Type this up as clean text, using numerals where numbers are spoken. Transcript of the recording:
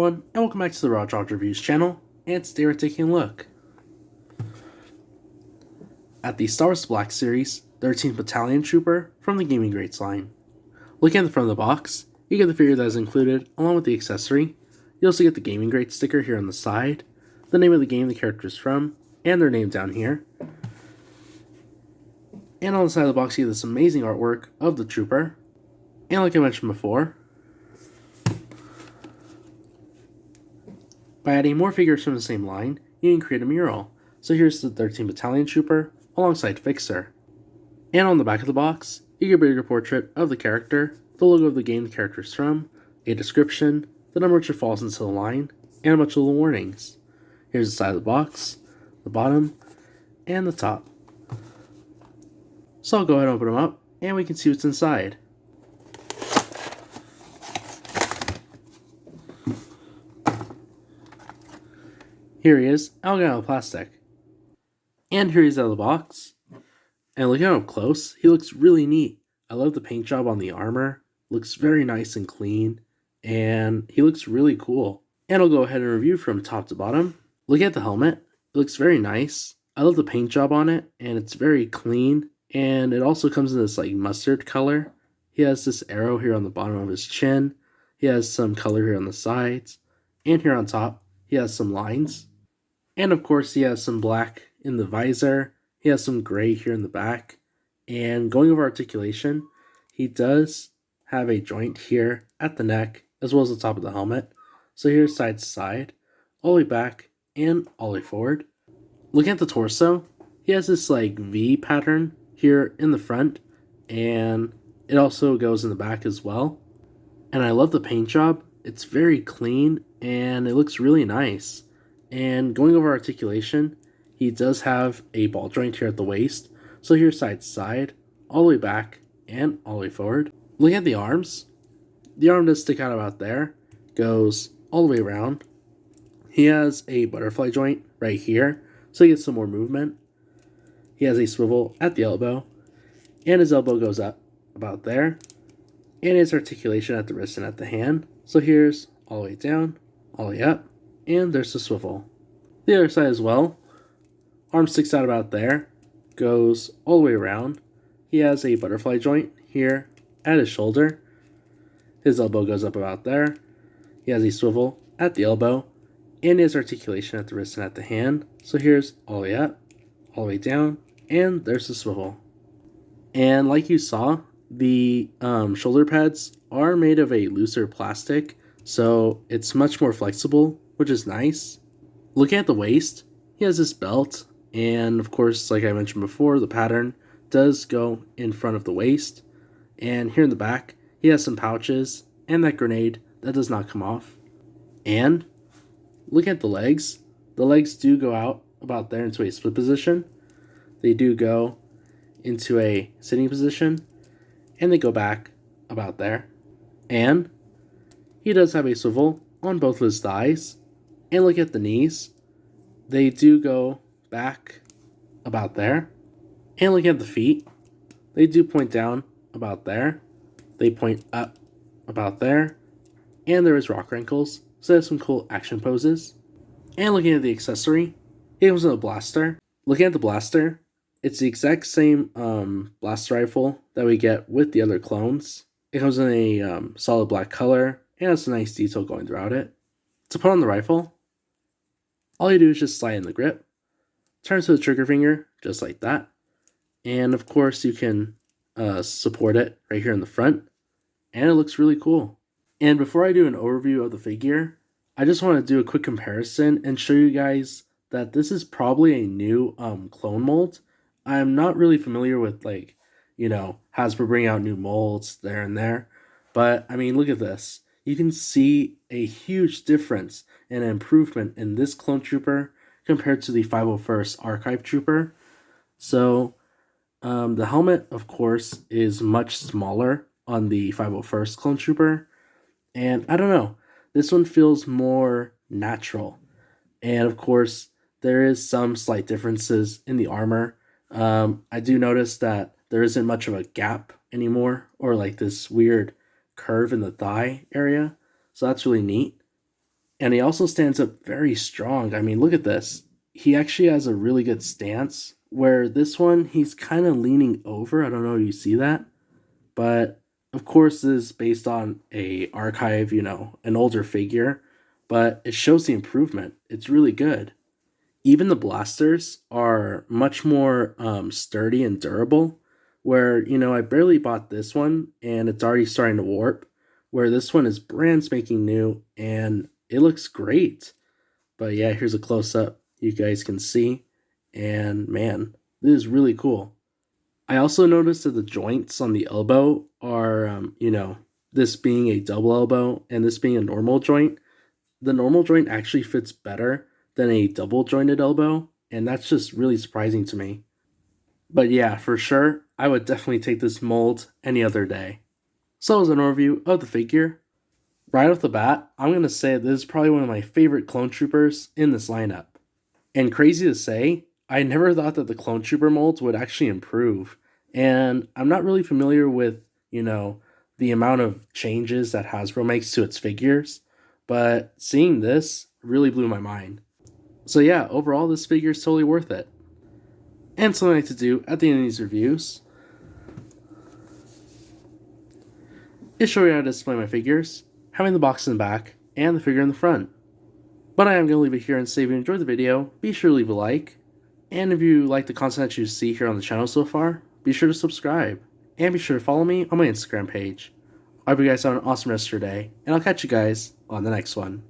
everyone, and welcome back to the Raw Charge Reviews channel, and today we're taking a look at the Star Wars Black Series 13th Battalion Trooper from the Gaming Greats line. Looking at the front of the box, you get the figure that is included along with the accessory. You also get the Gaming Greats sticker here on the side, the name of the game the character is from, and their name down here. And on the side of the box you get this amazing artwork of the trooper, and like I mentioned before, by adding more figures from the same line, you can create a mural. So here's the 13th Battalion Trooper alongside Fixer. And on the back of the box, you get a bigger portrait of the character, the logo of the game the character is from, a description, the number which it falls into the line, and a bunch of little warnings. Here's the side of the box, the bottom, and the top. So I'll go ahead and open them up, and we can see what's inside. Here he is, out of plastic. And here he's out of the box. And looking at him up close, he looks really neat. I love the paint job on the armor. Looks very nice and clean. And he looks really cool. And I'll go ahead and review from top to bottom. Look at the helmet. It looks very nice. I love the paint job on it. And it's very clean. And it also comes in this like mustard color. He has this arrow here on the bottom of his chin. He has some color here on the sides. And here on top, he has some lines. And of course, he has some black in the visor. He has some gray here in the back. And going over articulation, he does have a joint here at the neck, as well as the top of the helmet. So here's side to side, all the way back, and all the way forward. Looking at the torso, he has this like V pattern here in the front, and it also goes in the back as well. And I love the paint job. It's very clean, and it looks really nice. And going over articulation, he does have a ball joint here at the waist. So here's side to side, all the way back, and all the way forward. Looking at the arms does stick out about there, goes all the way around. He has a butterfly joint right here, so he gets some more movement. He has a swivel at the elbow, and his elbow goes up about there. And his articulation at the wrist and at the hand. So here's all the way down, all the way up. And there's the swivel. The other side as well. Arm sticks out about there. Goes all the way around. He has a butterfly joint here at his shoulder. His elbow goes up about there. He has a swivel at the elbow. And his articulation at the wrist and at the hand. So here's all the way up, all the way down. And there's the swivel. And like you saw, the shoulder pads are made of a looser plastic. So it's much more flexible, which is nice. Looking at the waist, he has this belt, and of course, like I mentioned before, the pattern does go in front of the waist. And here in the back, he has some pouches, and that grenade that does not come off. And look at the legs. The legs do go out about there into a split position. They do go into a sitting position, and they go back about there. And he does have a swivel on both of his thighs. And look at the knees. They do go back about there. And look at the feet. They do point down about there. They point up about there. And there is rock wrinkles. So there's some cool action poses. And looking at the accessory, it comes with a blaster. Looking at the blaster, it's the exact same blaster rifle that we get with the other clones. It comes in a solid black color. And has a nice detail going throughout it. To put on the rifle, all you do is just slide in the grip, turn to the trigger finger, just like that. And of course you can support it right here in the front. And it looks really cool. And before I do an overview of the figure, I just want to do a quick comparison and show you guys that this is probably a new clone mold. I'm not really familiar with Hasbro bringing out new molds there and there. But I mean, look at this. You can see a huge difference and improvement in this clone trooper compared to the 501st Archive Trooper. So the helmet, of course, is much smaller on the 501st clone trooper. And I don't know, this one feels more natural. And of course, there is some slight differences in the armor. I do notice that there isn't much of a gap anymore, or like this weird curve in the thigh area. So that's really neat. And he also stands up very strong. I mean, look at this. He actually has a really good stance, where this one, he's kind of leaning over. I don't know if you see that. But of course, this is based on a archive, an older figure. But it shows the improvement. It's really good. Even the blasters are much more sturdy and durable. Where, I barely bought this one and it's already starting to warp. Where this one is brand spanking new and it looks great. But yeah, here's a close up you guys can see. And man, this is really cool. I also noticed that the joints on the elbow are, this being a double elbow and this being a normal joint. The normal joint actually fits better than a double jointed elbow. And that's just really surprising to me. But yeah, for sure, I would definitely take this mold any other day. So as an overview of the figure, right off the bat, I'm going to say this is probably one of my favorite clone troopers in this lineup. And crazy to say, I never thought that the clone trooper molds would actually improve. And I'm not really familiar with, the amount of changes that Hasbro makes to its figures, but seeing this really blew my mind. So yeah, overall, this figure is totally worth it. And something I like to do at the end of these reviews is show you how to display my figures, having the box in the back and the figure in the front. But I am going to leave it here and say if you enjoyed the video, be sure to leave a like. And if you like the content that you see here on the channel so far, be sure to subscribe. And be sure to follow me on my Instagram page. I hope you guys have an awesome rest of your day, and I'll catch you guys on the next one.